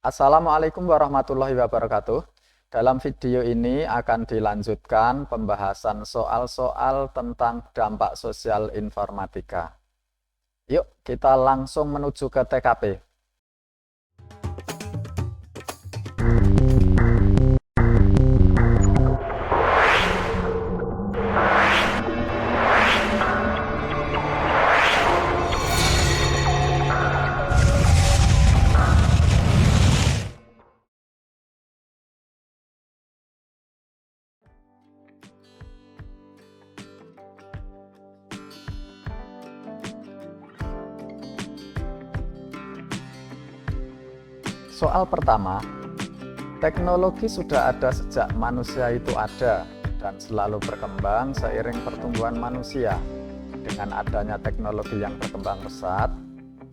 Assalamualaikum warahmatullahi wabarakatuh. Dalam video ini akan dilanjutkan pembahasan soal-soal tentang dampak sosial informatika. Yuk, kita langsung menuju ke TKP. Soal pertama, teknologi sudah ada sejak manusia itu ada dan selalu berkembang seiring pertumbuhan manusia. Dengan adanya teknologi yang berkembang pesat,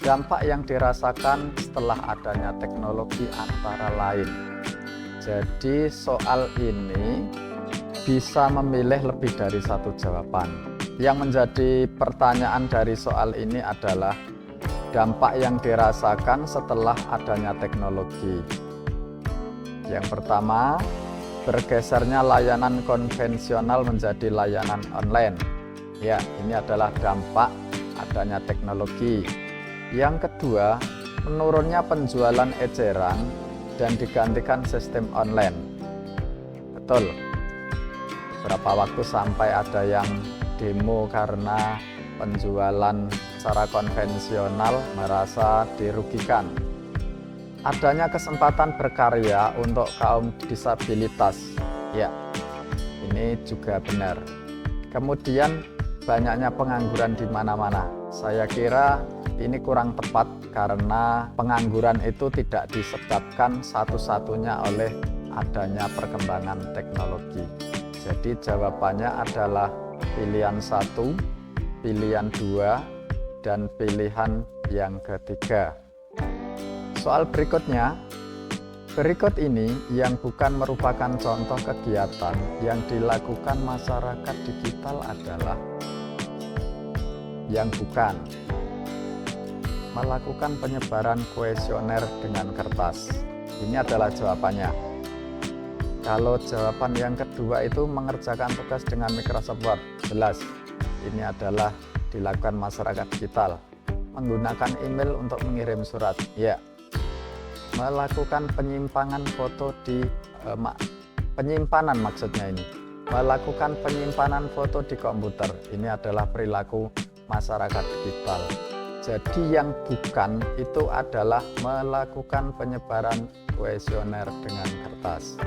dampak yang dirasakan setelah adanya teknologi antara lain. Jadi soal ini bisa memilih lebih dari satu jawaban. Yang menjadi pertanyaan dari soal ini adalah dampak yang dirasakan setelah adanya teknologi. Yang pertama, bergesernya layanan konvensional menjadi layanan online. Ya, ini adalah dampak adanya teknologi. Yang kedua, menurunnya penjualan eceran dan digantikan sistem online. Betul. Berapa waktu sampai ada yang demo karena penjualan secara konvensional merasa dirugikan. Adanya kesempatan berkarya untuk kaum disabilitas. Ya, ini juga benar. Kemudian banyaknya pengangguran di mana-mana. Saya kira ini kurang tepat karena pengangguran itu tidak disebabkan satu-satunya oleh adanya perkembangan teknologi. Jadi jawabannya adalah pilihan 1, pilihan 2, dan pilihan yang ketiga. Soal berikutnya, berikut ini yang bukan merupakan contoh kegiatan yang dilakukan masyarakat digital adalah yang bukan melakukan penyebaran kuesioner dengan kertas. Ini adalah jawabannya. Kalau jawaban yang kedua itu mengerjakan tugas dengan Microsoft Word, jelas ini adalah dilakukan masyarakat digital. Menggunakan email untuk mengirim surat, ya. Melakukan penyimpanan foto di penyimpanan maksudnya ini. Melakukan penyimpanan foto di komputer, ini adalah perilaku masyarakat digital. Jadi yang bukan itu adalah melakukan penyebaran kuesioner dengan kertas.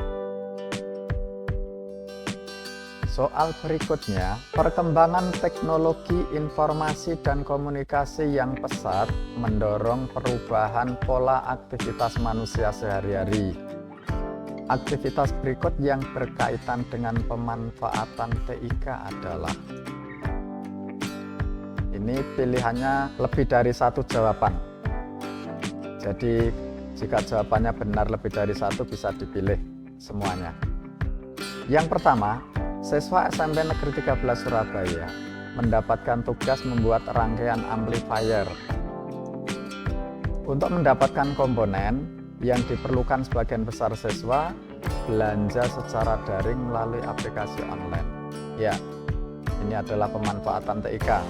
Soal berikutnya, perkembangan teknologi informasi dan komunikasi yang pesat mendorong perubahan pola aktivitas manusia sehari-hari. Aktivitas berikut yang berkaitan dengan pemanfaatan TIK adalah, ini pilihannya lebih dari satu jawaban. Jadi jika jawabannya benar lebih dari satu bisa dipilih semuanya. Yang pertama, siswa SMP Negeri 13 Surabaya mendapatkan tugas membuat rangkaian amplifier. Untuk mendapatkan komponen yang diperlukan sebagian besar siswa belanja secara daring melalui aplikasi online. Ya, ini adalah pemanfaatan TIK.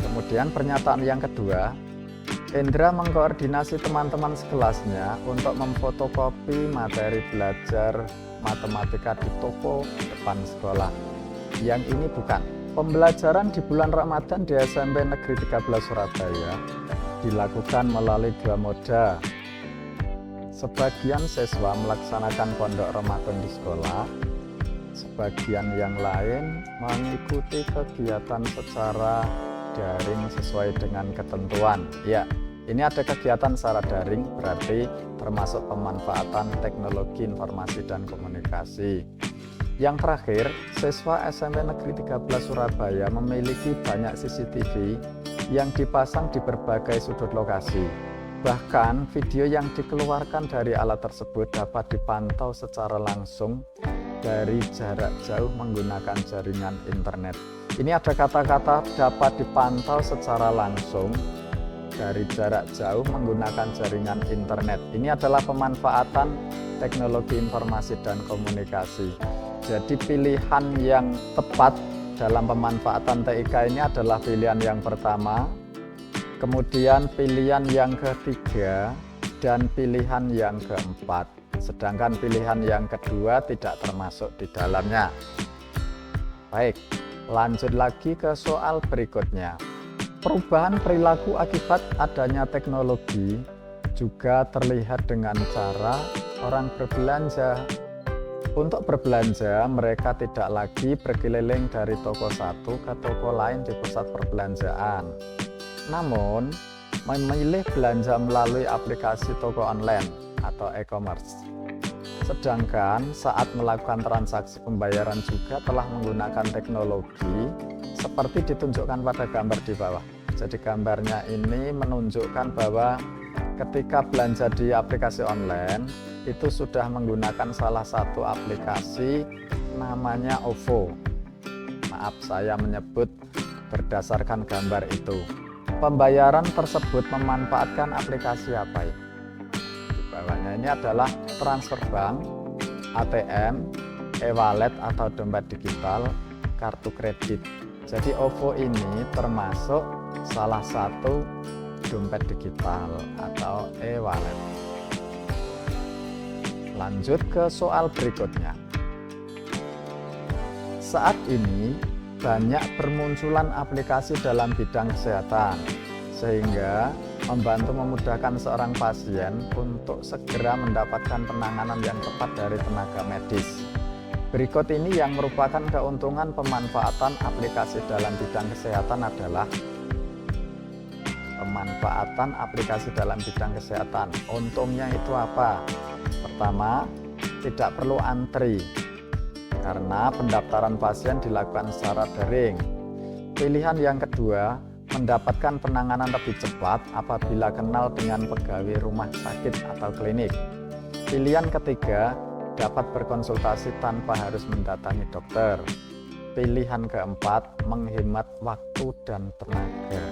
Kemudian pernyataan yang kedua, Hendra mengkoordinasi teman-teman sekelasnya untuk memfotokopi materi belajar matematika di toko depan sekolah. Yang ini bukan. Pembelajaran di bulan Ramadan di SMP Negeri 13 Surabaya dilakukan melalui dua moda. Sebagian siswa melaksanakan pondok Ramadan di sekolah, sebagian yang lain mengikuti kegiatan secara daring sesuai dengan ketentuan. Ya, ini ada kegiatan secara daring berarti termasuk pemanfaatan teknologi informasi dan komunikasi. Yang terakhir, siswa SMP Negeri 13 Surabaya memiliki banyak CCTV yang dipasang di berbagai sudut lokasi. Bahkan video yang dikeluarkan dari alat tersebut dapat dipantau secara langsung dari jarak jauh menggunakan jaringan internet. Ini ada kata-kata dapat dipantau secara langsung dari jarak jauh menggunakan jaringan internet. Ini adalah pemanfaatan teknologi informasi dan komunikasi. Jadi pilihan yang tepat dalam pemanfaatan TIK ini adalah pilihan yang pertama, kemudian pilihan yang ketiga, dan pilihan yang keempat. Sedangkan pilihan yang kedua tidak termasuk di dalamnya. Baik, lanjut lagi ke soal berikutnya. Perubahan perilaku akibat adanya teknologi juga terlihat dengan cara orang berbelanja. Untuk berbelanja, mereka tidak lagi berkeliling dari toko satu ke toko lain di pusat perbelanjaan. Namun, memilih belanja melalui aplikasi toko online atau e-commerce. Sedangkan saat melakukan transaksi pembayaran juga telah menggunakan teknologi seperti ditunjukkan pada gambar di bawah. Jadi gambarnya ini menunjukkan bahwa ketika belanja di aplikasi online itu sudah menggunakan salah satu aplikasi namanya OVO. Maaf, saya menyebut berdasarkan gambar itu. Pembayaran tersebut memanfaatkan aplikasi apa ya? Di bawahnya ini adalah transfer bank, ATM, e-wallet atau dompet digital, kartu kredit. Jadi OVO ini termasuk salah satu dompet digital atau e-wallet. Lanjut ke soal berikutnya. Saat ini banyak bermunculan aplikasi dalam bidang kesehatan, sehingga membantu memudahkan seorang pasien untuk segera mendapatkan penanganan yang tepat dari tenaga medis. Berikut ini yang merupakan keuntungan pemanfaatan aplikasi dalam bidang kesehatan adalah pemanfaatan aplikasi dalam bidang kesehatan. Untungnya itu apa? Pertama, tidak perlu antri karena pendaftaran pasien dilakukan secara daring. Pilihan yang kedua, mendapatkan penanganan lebih cepat apabila kenal dengan pegawai rumah sakit atau klinik. Pilihan ketiga, dapat berkonsultasi tanpa harus mendatangi dokter. Pilihan keempat, menghemat waktu dan tenaga.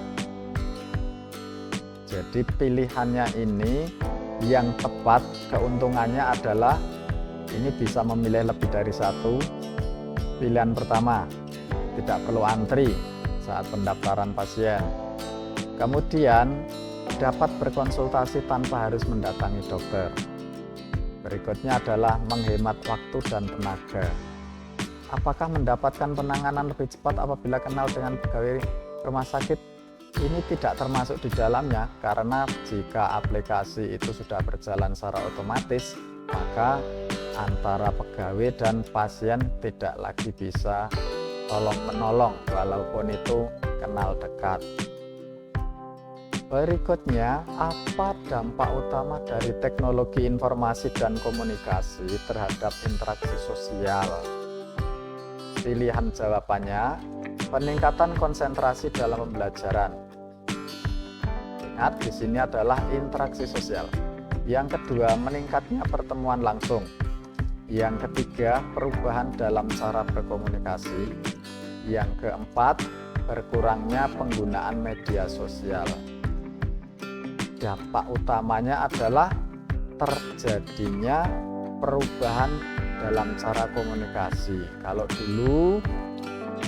Jadi pilihannya ini yang tepat, keuntungannya adalah ini bisa memilih lebih dari satu. Pilihan pertama, tidak perlu antri saat pendaftaran pasien. Kemudian dapat berkonsultasi tanpa harus mendatangi dokter. Berikutnya adalah menghemat waktu dan tenaga. Apakah mendapatkan penanganan lebih cepat apabila kenal dengan pegawai rumah sakit? Ini tidak termasuk di dalamnya, karena jika aplikasi itu sudah berjalan secara otomatis, maka antara pegawai dan pasien tidak lagi bisa tolong-menolong walaupun itu kenal dekat. Berikutnya, apa dampak utama dari teknologi informasi dan komunikasi terhadap interaksi sosial? Pilihan jawabannya, peningkatan konsentrasi dalam pembelajaran. Ingat, di sini adalah interaksi sosial. Yang kedua, meningkatnya pertemuan langsung. Yang ketiga, perubahan dalam cara berkomunikasi. Yang keempat, berkurangnya penggunaan media sosial. Dampak utamanya adalah terjadinya perubahan dalam cara komunikasi. Kalau dulu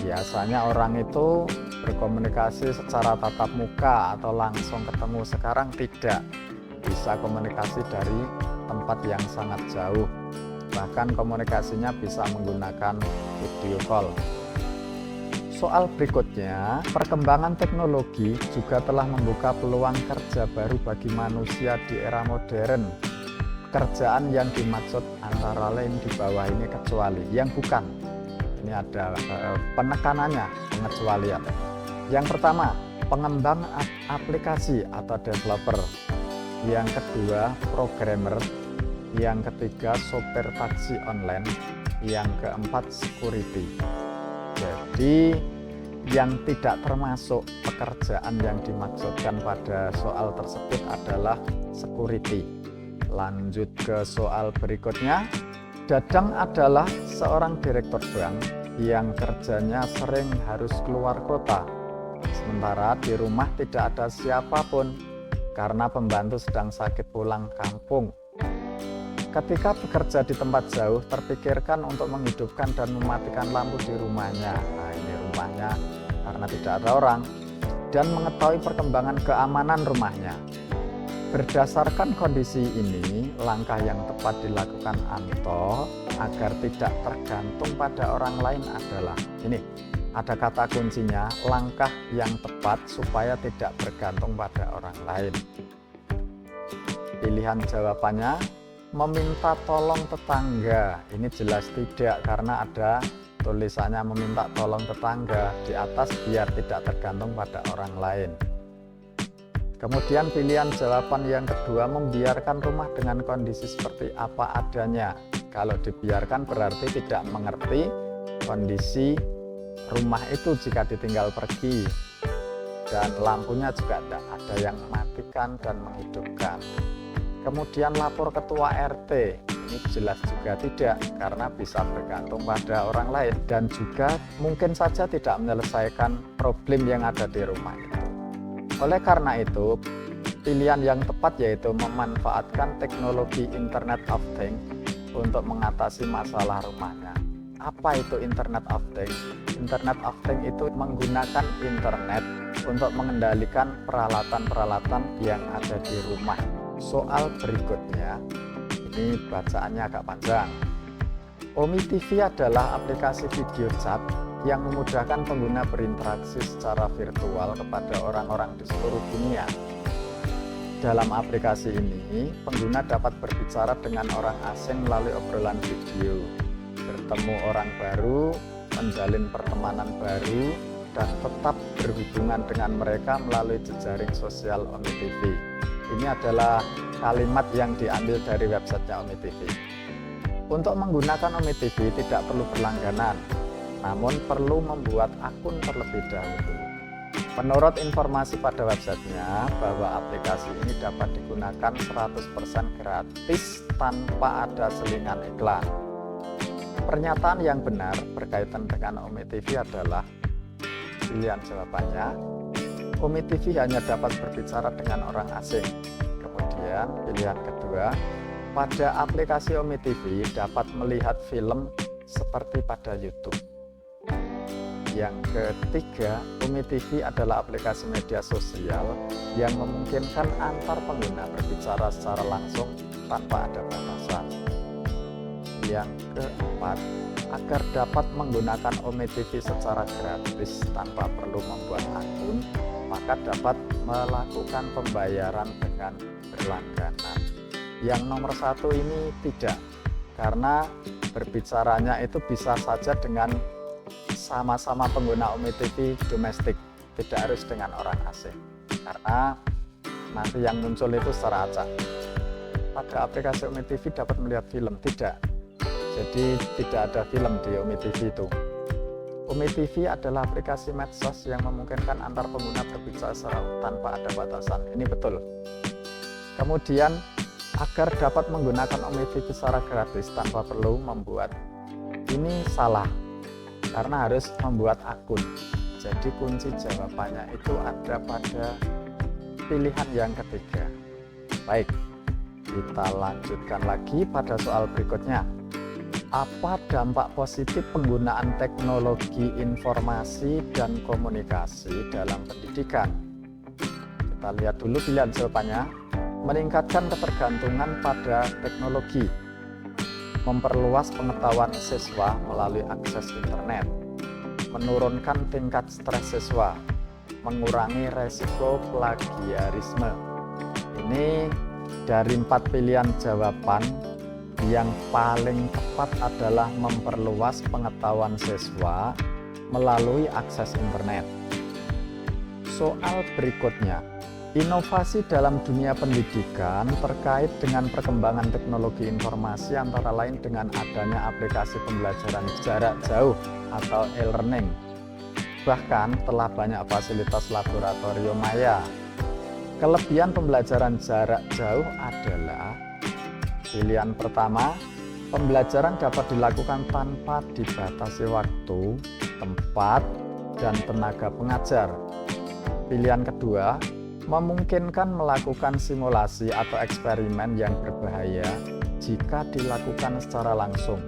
biasanya orang itu berkomunikasi secara tatap muka atau langsung ketemu, sekarang tidak, bisa komunikasi dari tempat yang sangat jauh, bahkan komunikasinya bisa menggunakan video call. Soal berikutnya, perkembangan teknologi juga telah membuka peluang kerja baru bagi manusia di era modern. Pekerjaan yang dimaksud antara lain di bawah ini kecuali, yang bukan. Ini ada penekanannya, pengecualian. Yang pertama, pengembang aplikasi atau developer. Yang kedua, programmer. Yang ketiga, sopir taksi online. Yang keempat, security. Jadi yang tidak termasuk pekerjaan yang dimaksudkan pada soal tersebut adalah security. Lanjut ke soal berikutnya. Dadang adalah seorang direktur bank yang kerjanya sering harus keluar kota. Sementara di rumah tidak ada siapapun karena pembantu sedang sakit pulang kampung. Ketika bekerja di tempat jauh, terpikirkan untuk menghidupkan dan mematikan lampu di rumahnya. Nah, ini rumahnya karena tidak ada orang, dan mengetahui perkembangan keamanan rumahnya. Berdasarkan kondisi ini, langkah yang tepat dilakukan Anto agar tidak tergantung pada orang lain adalah ini. Ada kata kuncinya, langkah yang tepat supaya tidak bergantung pada orang lain. Pilihan jawabannya, meminta tolong tetangga. Ini jelas tidak, karena ada tulisannya meminta tolong tetangga di atas biar tidak tergantung pada orang lain. Kemudian pilihan jawaban yang kedua, membiarkan rumah dengan kondisi seperti apa adanya. Kalau dibiarkan berarti tidak mengerti kondisi rumah itu jika ditinggal pergi. Dan lampunya juga tidak ada yang mematikan dan menghidupkan. Kemudian lapor ketua RT. Ini jelas juga tidak, karena bisa bergantung pada orang lain. Dan juga mungkin saja tidak menyelesaikan problem yang ada di rumah itu. Oleh karena itu, pilihan yang tepat yaitu memanfaatkan teknologi Internet of Things untuk mengatasi masalah rumahnya. Apa itu Internet of Things? Internet of Things itu menggunakan internet untuk mengendalikan peralatan-peralatan yang ada di rumah. Soal berikutnya, ini bacaannya agak panjang. Omi TV adalah aplikasi video chat yang memudahkan pengguna berinteraksi secara virtual kepada orang-orang di seluruh dunia. Dalam aplikasi ini, pengguna dapat berbicara dengan orang asing melalui obrolan video, bertemu orang baru, menjalin pertemanan baru, dan tetap berhubungan dengan mereka melalui jejaring sosial Omi TV. Ini adalah kalimat yang diambil dari websitenya Omi TV. Untuk menggunakan Omi TV tidak perlu berlangganan, namun perlu membuat akun terlebih dahulu. Menurut informasi pada websitenya, bahwa aplikasi ini dapat digunakan 100% gratis tanpa ada selingan iklan. Pernyataan yang benar berkaitan dengan Omi TV adalah pilihan jawabannya. Omi TV hanya dapat berbicara dengan orang asing. Kemudian pilihan kedua, pada aplikasi Omi TV dapat melihat film seperti pada YouTube. Yang ketiga, Omi TV adalah aplikasi media sosial yang memungkinkan antar pengguna berbicara secara langsung tanpa ada batasan. Yang keempat, agar dapat menggunakan Omi TV secara gratis tanpa perlu membuat akun, maka dapat melakukan pembayaran dengan berlangganan. Yang nomor satu ini tidak, karena berbicaranya itu bisa saja dengan sama-sama pengguna Omi TV domestik, tidak harus dengan orang asing, karena nanti yang muncul itu secara acak. Pada aplikasi Omi TV dapat melihat film, tidak, jadi tidak ada film di Omi TV itu. Omi TV adalah aplikasi medsos yang memungkinkan antar pengguna berbicara tanpa ada batasan, ini betul. Kemudian agar dapat menggunakan Omi TV secara gratis tanpa perlu membuat, ini salah, karena harus membuat akun. Jadi kunci jawabannya itu ada pada pilihan yang ketiga. Baik, kita lanjutkan lagi pada soal berikutnya. Apa dampak positif penggunaan teknologi informasi dan komunikasi dalam pendidikan? Kita lihat dulu pilihan jawabannya. Meningkatkan ketergantungan pada teknologi, memperluas pengetahuan siswa melalui akses internet, menurunkan tingkat stres siswa, mengurangi resiko plagiarisme. Ini dari 4 pilihan jawaban, yang paling tepat adalah memperluas pengetahuan siswa melalui akses internet. Soal berikutnya, inovasi dalam dunia pendidikan terkait dengan perkembangan teknologi informasi antara lain dengan adanya aplikasi pembelajaran jarak jauh atau e-learning. Bahkan telah banyak fasilitas laboratorium maya. Kelebihan pembelajaran jarak jauh adalah pilihan pertama, pembelajaran dapat dilakukan tanpa dibatasi waktu, tempat, dan tenaga pengajar. Pilihan kedua, memungkinkan melakukan simulasi atau eksperimen yang berbahaya jika dilakukan secara langsung.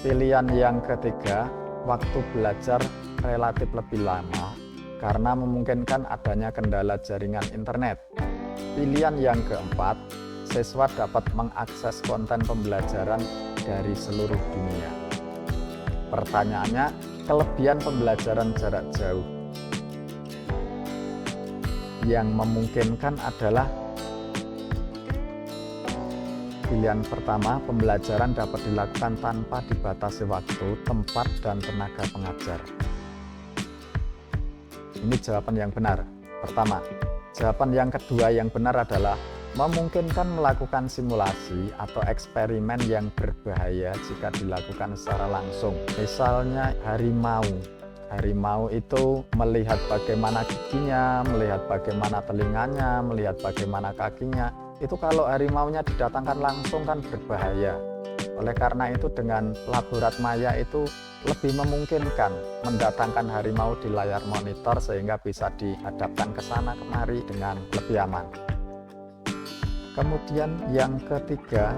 Pilihan yang ketiga, waktu belajar relatif lebih lama karena memungkinkan adanya kendala jaringan internet. Pilihan yang keempat, siswa dapat mengakses konten pembelajaran dari seluruh dunia. Pertanyaannya, kelebihan pembelajaran jarak jauh yang memungkinkan adalah pilihan pertama, pembelajaran dapat dilakukan tanpa dibatasi waktu, tempat, dan tenaga pengajar. Ini jawaban yang benar. Pertama. Jawaban yang kedua yang benar adalah memungkinkan melakukan simulasi atau eksperimen yang berbahaya jika dilakukan secara langsung. Misalnya harimau. Harimau itu melihat bagaimana giginya, melihat bagaimana telinganya, melihat bagaimana kakinya. Itu kalau harimaunya didatangkan langsung kan berbahaya. Oleh karena itu dengan laborat maya itu lebih memungkinkan mendatangkan harimau di layar monitor sehingga bisa dihadapkan ke sana kemari dengan lebih aman. Kemudian yang ketiga,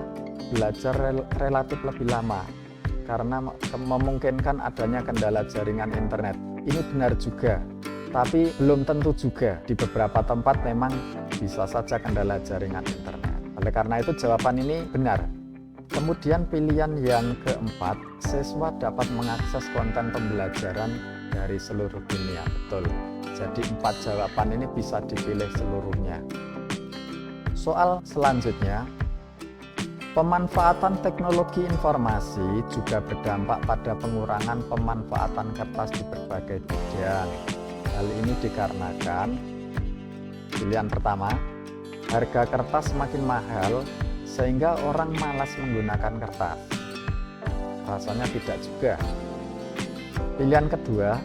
belajar relatif lebih lama karena memungkinkan adanya kendala jaringan internet. Ini benar juga, tapi belum tentu juga. Di beberapa tempat memang bisa saja kendala jaringan internet. Oleh karena itu jawaban ini benar. Kemudian pilihan yang keempat, siswa dapat mengakses konten pembelajaran dari seluruh dunia. Betul. Jadi 4 jawaban ini bisa dipilih seluruhnya. Soal selanjutnya, pemanfaatan teknologi informasi juga berdampak pada pengurangan pemanfaatan kertas di berbagai bidang. Hal ini dikarenakan pilihan pertama, harga kertas semakin mahal sehingga orang malas menggunakan kertas. Rasanya tidak juga. Pilihan kedua,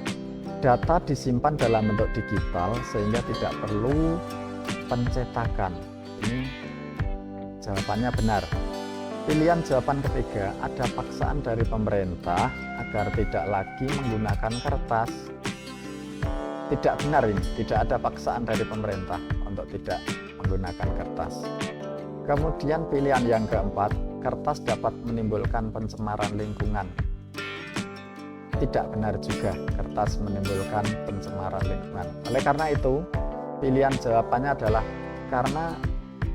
data disimpan dalam bentuk digital sehingga tidak perlu pencetakan. Ini jawabannya benar. Pilihan jawaban ketiga, ada paksaan dari pemerintah agar tidak lagi menggunakan kertas. Tidak benar ini, tidak ada paksaan dari pemerintah untuk tidak menggunakan kertas. Kemudian pilihan yang keempat, kertas dapat menimbulkan pencemaran lingkungan. Tidak benar juga, kertas menimbulkan pencemaran lingkungan. Oleh karena itu, pilihan jawabannya adalah karena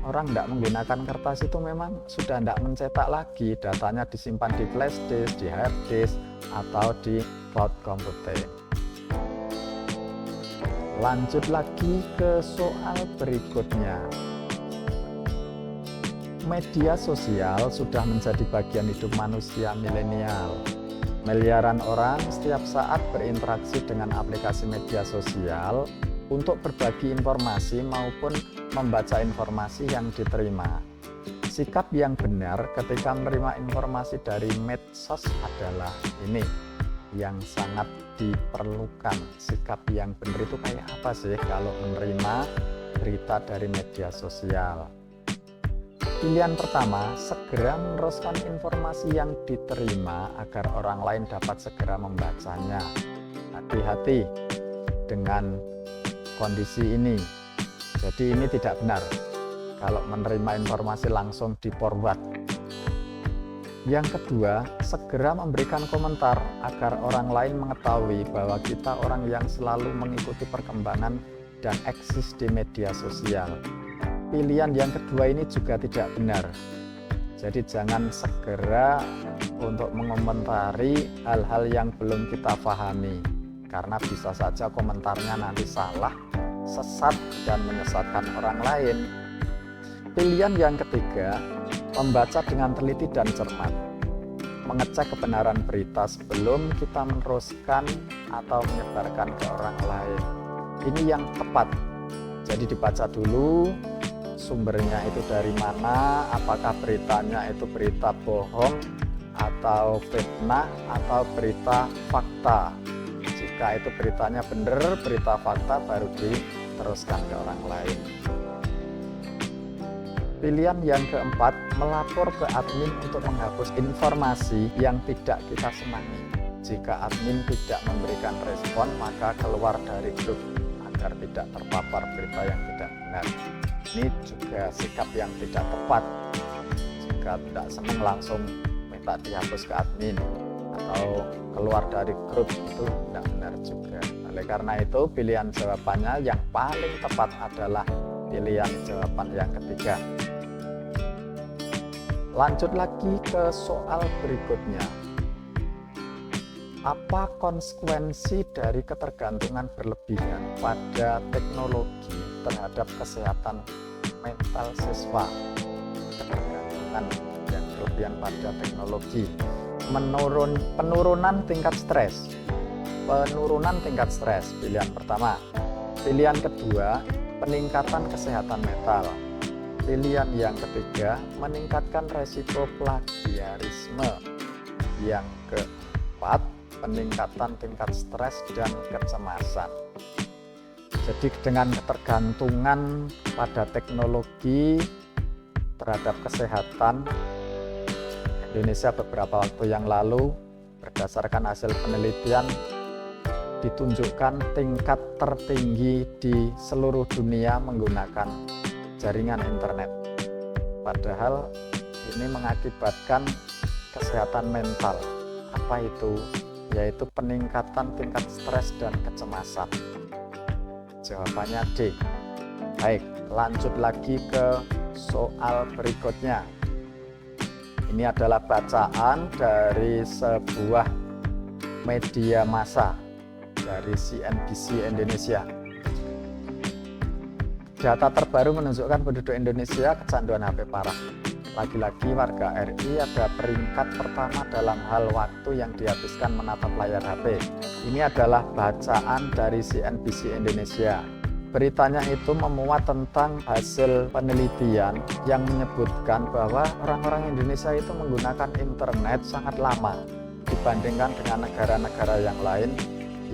orang tidak menggunakan kertas itu memang sudah tidak mencetak lagi, datanya disimpan di flash disk, di hard disk, atau di cloud computing. Lanjut lagi ke soal berikutnya. Media sosial sudah menjadi bagian hidup manusia milenial. Miliaran orang setiap saat berinteraksi dengan aplikasi media sosial untuk berbagi informasi maupun membaca informasi yang diterima. Sikap yang benar ketika menerima informasi dari medsos adalah ini yang sangat diperlukan. Sikap yang benar itu kayak apa sih kalau menerima berita dari media sosial? Pilihan pertama, segera meneruskan informasi yang diterima agar orang lain dapat segera membacanya. Hati-hati dengan kondisi ini. Jadi ini tidak benar kalau menerima informasi langsung di-forward. Yang kedua, segera memberikan komentar agar orang lain mengetahui bahwa kita orang yang selalu mengikuti perkembangan dan eksis di media sosial. Pilihan yang kedua ini juga tidak benar. Jadi jangan segera untuk mengomentari hal-hal yang belum kita pahami, karena bisa saja komentarnya nanti salah, sesat, dan menyesatkan orang lain. Pilihan yang ketiga, membaca dengan teliti dan cermat, mengecek kebenaran berita sebelum kita meneruskan atau menyebarkan ke orang lain. Ini yang tepat. Jadi dibaca dulu sumbernya itu dari mana, apakah beritanya itu berita bohong atau fitnah atau berita fakta. Jika itu beritanya benar, berita fakta, baru diteruskan ke orang lain. Pilihan yang keempat, melapor ke admin untuk menghapus informasi yang tidak kita senangi. Jika admin tidak memberikan respon, maka keluar dari grup agar tidak terpapar berita yang tidak benar. Ini juga sikap yang tidak tepat. Jika tidak senang langsung minta dihapus ke admin atau keluar dari grup, itu tidak benar juga. Oleh karena itu, pilihan jawabannya yang paling tepat adalah pilihan jawaban yang ketiga. Lanjut lagi ke soal berikutnya. Apa konsekuensi dari ketergantungan berlebihan pada teknologi terhadap kesehatan mental siswa? Ketergantungan dan berlebihan pada teknologi, penurunan tingkat stres. Penurunan tingkat stres, pilihan pertama. Pilihan kedua, peningkatan kesehatan mental. Pilihan yang ketiga, meningkatkan resiko plagiarisme. Yang keempat, peningkatan tingkat stres dan kecemasan. Jadi dengan ketergantungan pada teknologi terhadap kesehatan, Indonesia beberapa waktu yang lalu berdasarkan hasil penelitian ditunjukkan tingkat tertinggi di seluruh dunia menggunakan jaringan internet. Padahal ini mengakibatkan kesehatan mental. Apa itu? Yaitu peningkatan tingkat stres dan kecemasan. Jawabannya D. Baik, lanjut lagi ke soal berikutnya. Ini adalah bacaan dari sebuah media massa dari CNBC Indonesia. Data terbaru menunjukkan penduduk Indonesia kecanduan HP parah. Lagi-lagi warga RI ada peringkat pertama dalam hal waktu yang dihabiskan menatap layar HP. Ini adalah bacaan dari CNBC Indonesia. Beritanya itu memuat tentang hasil penelitian yang menyebutkan bahwa orang-orang Indonesia itu menggunakan internet sangat lama dibandingkan dengan negara-negara yang lain,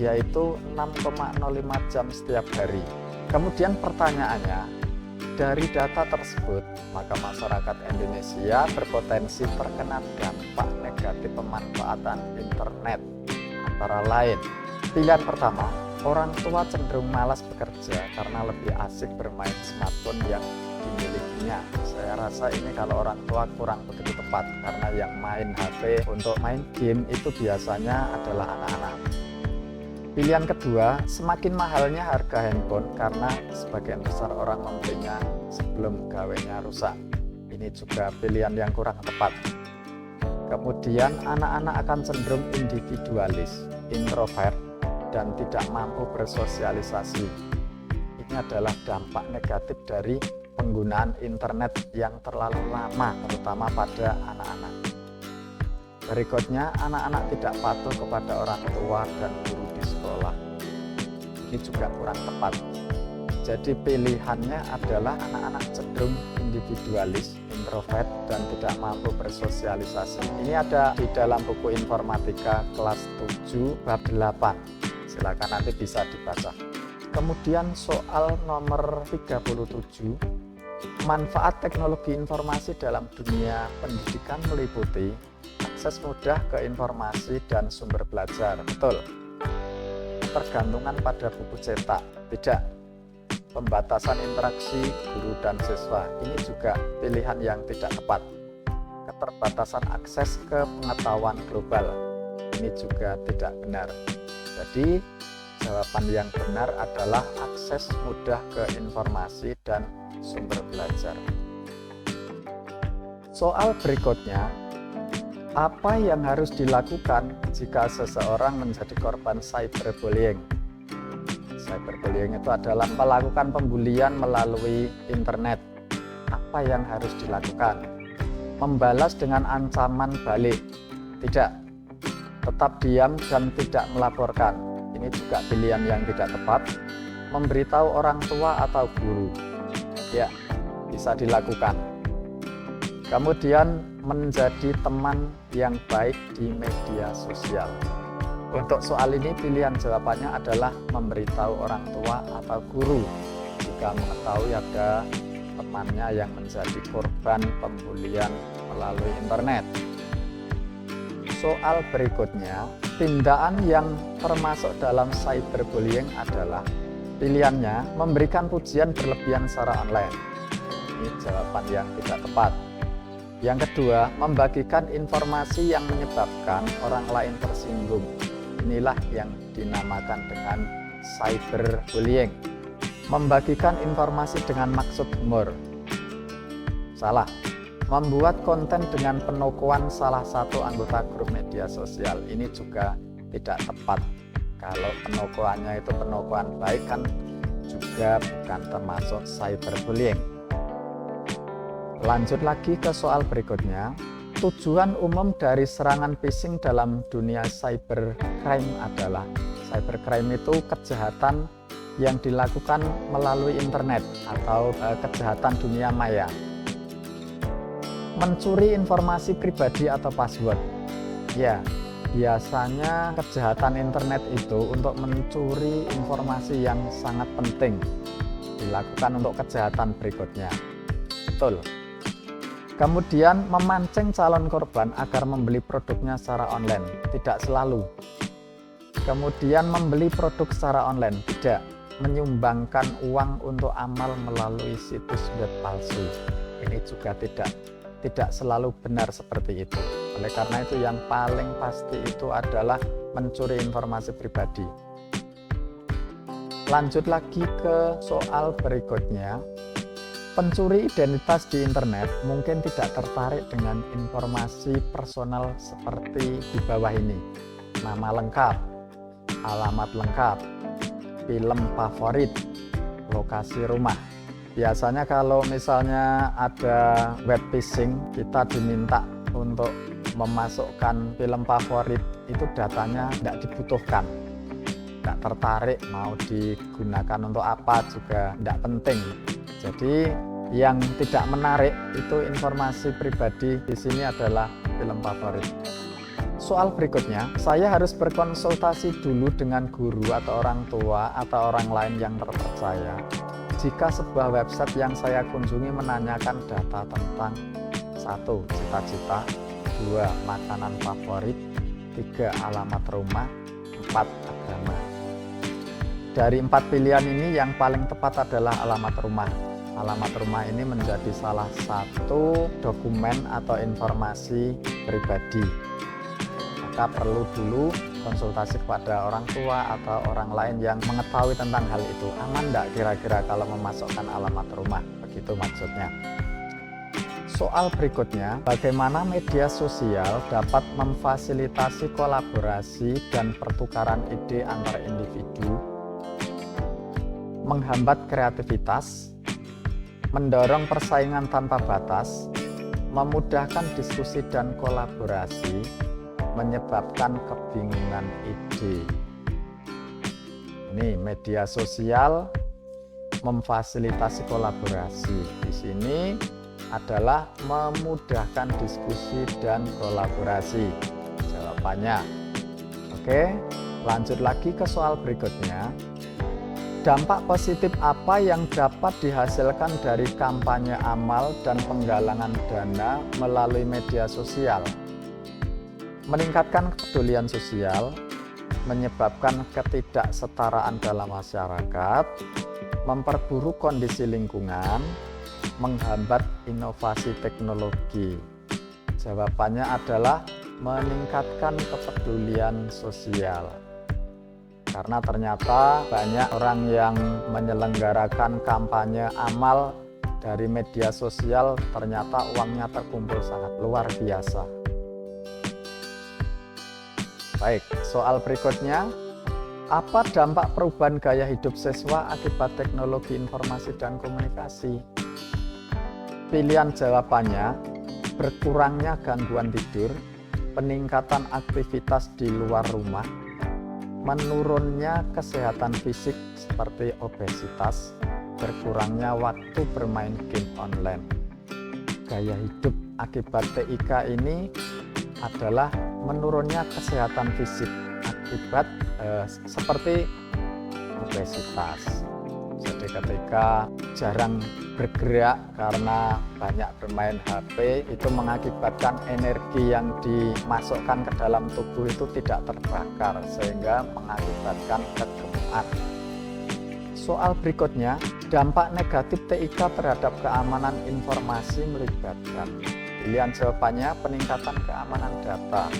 yaitu 6,05 jam setiap hari. Kemudian pertanyaannya, dari data tersebut, maka masyarakat Indonesia berpotensi terkena dampak negatif pemanfaatan internet. Antara lain, pilihan pertama, orang tua cenderung malas bekerja karena lebih asik bermain smartphone yang dimilikinya. Saya rasa ini kalau orang tua kurang begitu tepat, karena yang main HP untuk main game itu biasanya adalah anak-anak. Pilihan kedua, semakin mahalnya harga handphone karena sebagian besar orang membelinya sebelum gawenya rusak. Ini juga pilihan yang kurang tepat. Kemudian anak-anak akan cenderung individualis, introvert, dan tidak mampu bersosialisasi. Ini adalah dampak negatif dari penggunaan internet yang terlalu lama, terutama pada anak-anak. Berikutnya, anak-anak tidak patuh kepada orang tua dan guru di sekolah. Ini juga kurang tepat. Jadi pilihannya adalah anak-anak cenderung individualis, introvert, dan tidak mampu bersosialisasi. Ini ada di dalam buku informatika kelas 7 bab 8. Silakan nanti bisa dibaca. Kemudian soal nomor 37, manfaat teknologi informasi dalam dunia pendidikan meliputi akses mudah ke informasi dan sumber belajar. Betul. Ketergantungan pada buku cetak. Tidak. Pembatasan interaksi guru dan siswa. Ini juga pilihan yang tidak tepat. Keterbatasan akses ke pengetahuan global. Ini juga tidak benar. Jadi, jawaban yang benar adalah akses mudah ke informasi dan sumber belajar. Soal berikutnya, apa yang harus dilakukan jika seseorang menjadi korban cyberbullying? Cyberbullying itu adalah melakukan pembulian melalui internet. Apa yang harus dilakukan? Membalas dengan ancaman balik? Tidak. Tetap diam dan tidak melaporkan. Ini juga pilihan yang tidak tepat. Memberitahu orang tua atau guru. Ya, bisa dilakukan. Kemudian menjadi teman yang baik di media sosial. Untuk soal ini pilihan jawabannya adalah memberitahu orang tua atau guru jika mengetahui ada temannya yang menjadi korban pembulian melalui internet. Soal berikutnya, tindakan yang termasuk dalam cyberbullying adalah Pilihannya, memberikan pujian berlebihan secara online. Ini jawaban yang tidak tepat. Yang kedua, membagikan informasi yang menyebabkan orang lain tersinggung. Inilah yang dinamakan dengan cyberbullying. Membagikan informasi dengan maksud humor. Salah. Membuat konten dengan penokohan salah satu anggota grup media sosial. Ini juga tidak tepat. Kalau penokohannya itu penokohan baik kan juga bukan termasuk cyberbullying. Lanjut lagi ke soal berikutnya. Tujuan umum dari serangan phishing dalam dunia cybercrime adalah cybercrime itu kejahatan yang dilakukan melalui internet atau kejahatan dunia maya. Mencuri informasi pribadi atau password. Ya, biasanya kejahatan internet itu untuk mencuri informasi yang sangat penting dilakukan untuk kejahatan berikutnya. Betul. Kemudian memancing calon korban agar membeli produknya secara online. Tidak selalu. Kemudian membeli produk secara online. Tidak. Menyumbangkan uang untuk amal melalui situs web palsu. Ini juga tidak selalu benar seperti itu. Oleh karena itu yang paling pasti itu adalah mencuri informasi pribadi. Lanjut lagi ke soal berikutnya. Pencuri identitas di internet mungkin tidak tertarik dengan informasi personal seperti di bawah ini. Nama lengkap, alamat lengkap, film favorit, lokasi rumah. Biasanya kalau misalnya ada web phishing, kita diminta untuk memasukkan film favorit, itu datanya tidak dibutuhkan. Tidak tertarik, mau digunakan untuk apa juga tidak penting. Jadi yang tidak menarik itu informasi pribadi di sini adalah film favorit. Soal berikutnya, saya harus berkonsultasi dulu dengan guru atau orang tua atau orang lain yang terpercaya jika sebuah website yang saya kunjungi menanyakan data tentang 1. Cita-cita, 2. Makanan favorit, 3. Alamat rumah, 4. Agama. Dari 4 pilihan ini yang paling tepat adalah alamat rumah. Alamat rumah ini menjadi salah satu dokumen atau informasi pribadi. Maka perlu dulu konsultasi kepada orang tua atau orang lain yang mengetahui tentang hal itu. Aman enggak kira-kira kalau memasukkan alamat rumah? Begitu maksudnya. Soal berikutnya, bagaimana media sosial dapat memfasilitasi kolaborasi dan pertukaran ide antar individu, menghambat kreativitas, mendorong persaingan tanpa batas, memudahkan diskusi dan kolaborasi, menyebabkan kebingungan ide. Ini media sosial memfasilitasi kolaborasi. Di sini adalah memudahkan diskusi dan kolaborasi. Jawabannya. Oke, lanjut lagi ke soal berikutnya. Dampak positif apa yang dapat dihasilkan dari kampanye amal dan penggalangan dana melalui media sosial? Meningkatkan kepedulian sosial, menyebabkan ketidaksetaraan dalam masyarakat, memperburuk kondisi lingkungan, menghambat inovasi teknologi. Jawabannya adalah meningkatkan kepedulian sosial. Karena ternyata banyak orang yang menyelenggarakan kampanye amal dari media sosial, ternyata uangnya terkumpul sangat luar biasa. Baik, soal berikutnya. Apa dampak perubahan gaya hidup siswa akibat teknologi informasi dan komunikasi? Pilihan jawabannya, berkurangnya gangguan tidur, peningkatan aktivitas di luar rumah, menurunnya kesehatan fisik seperti obesitas, berkurangnya waktu bermain game online. Gaya hidup akibat TIK ini adalah menurunnya kesehatan fisik akibat seperti obesitas. Jadi ketika jarang bergerak karena banyak bermain HP, itu mengakibatkan energi yang dimasukkan ke dalam tubuh itu tidak terbakar, sehingga mengakibatkan kegemukan. Soal berikutnya, dampak negatif TIK terhadap keamanan informasi melibatkan. Pilihan jawabannya peningkatan keamanan data,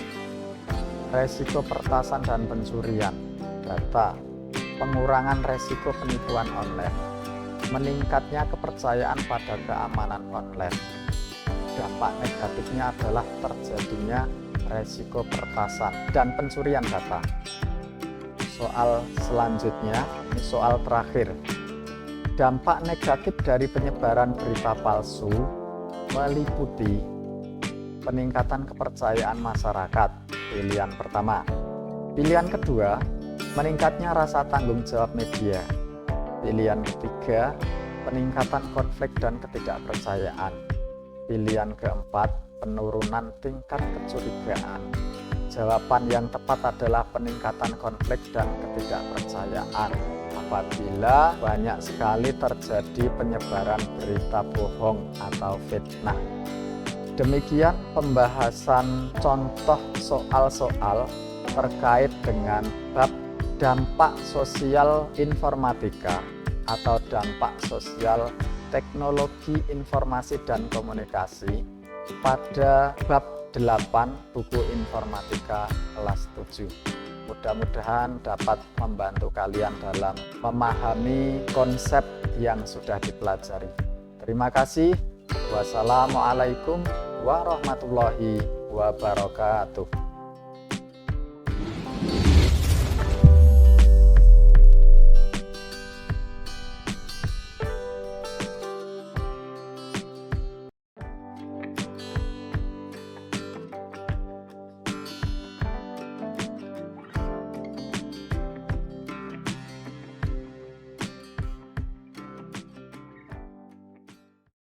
resiko peretasan dan pencurian data, pengurangan resiko penipuan online, meningkatnya kepercayaan pada keamanan online. Dampak negatifnya adalah terjadinya resiko peretasan dan pencurian data. Soal selanjutnya, ini soal terakhir. Dampak negatif dari penyebaran berita palsu meliputi peningkatan kepercayaan masyarakat. Pilihan pertama. Pilihan kedua, meningkatnya rasa tanggung jawab media. Pilihan ketiga, peningkatan konflik dan ketidakpercayaan. Pilihan keempat, penurunan tingkat kecurigaan. Jawaban yang tepat adalah peningkatan konflik dan ketidakpercayaan apabila banyak sekali terjadi penyebaran berita bohong atau fitnah. Demikian pembahasan contoh soal-soal terkait dengan bab dampak sosial informatika atau dampak sosial teknologi informasi dan komunikasi pada bab 8 buku informatika kelas 7. Mudah-mudahan dapat membantu kalian dalam memahami konsep yang sudah dipelajari. Terima kasih. Wassalamualaikum warahmatullahi wabarakatuh.